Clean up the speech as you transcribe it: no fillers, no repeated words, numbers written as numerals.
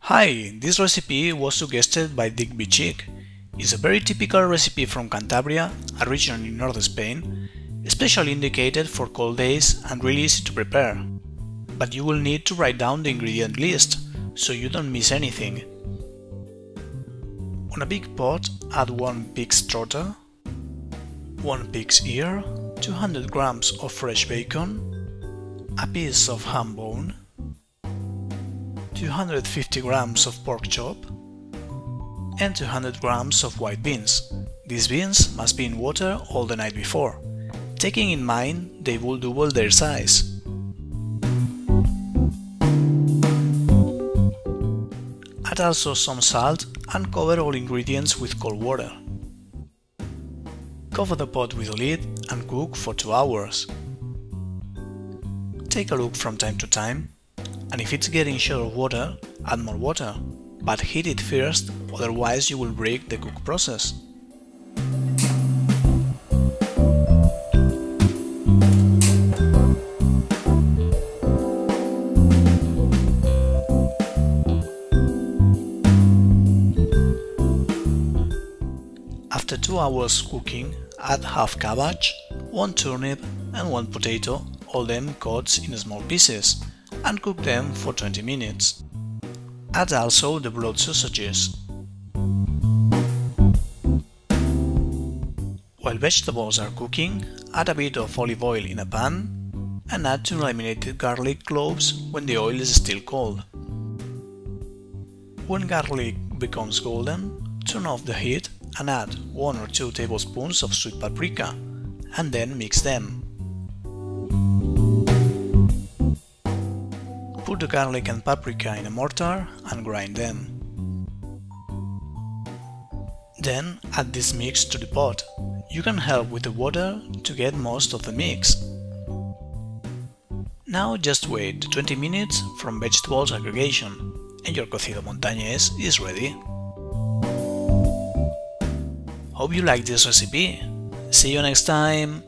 Hi, this recipe was suggested by digbychick. It's a very typical recipe from Cantabria, a region in northern Spain, especially indicated for cold days and really easy to prepare. But you will need to write down the ingredient list, so you don't miss anything. On a big pot, add 1 pig's trotter, 1 pig's ear, 200 grams of fresh bacon, a piece of ham bone, 250 grams of pork chop, and 200 grams of white beans. These beans must be in water all the night before, taking in mind they will double their size. Add also some salt and cover all ingredients with cold water. Cover the pot with a lid and cook for 2 hours. Take a look from time to time, and if it's getting short of water, add more water, but heat it first, otherwise you will break the cook process. After 2 hours cooking, add half cabbage, 1 turnip and 1 potato, all them cut in small pieces, and cook them for 20 minutes. Add also the blood sausages. While vegetables are cooking, add a bit of olive oil in a pan and add 2 laminated garlic cloves when the oil is still cold. When garlic becomes golden, turn off the heat and add 1 or 2 tablespoons of sweet paprika and then mix them. Put the garlic and paprika in a mortar and grind them. Then add this mix to the pot. You can help with the water to get most of the mix. Now just wait 20 minutes from vegetables aggregation and your cocido montañés is ready. Hope you like this recipe. See you next time!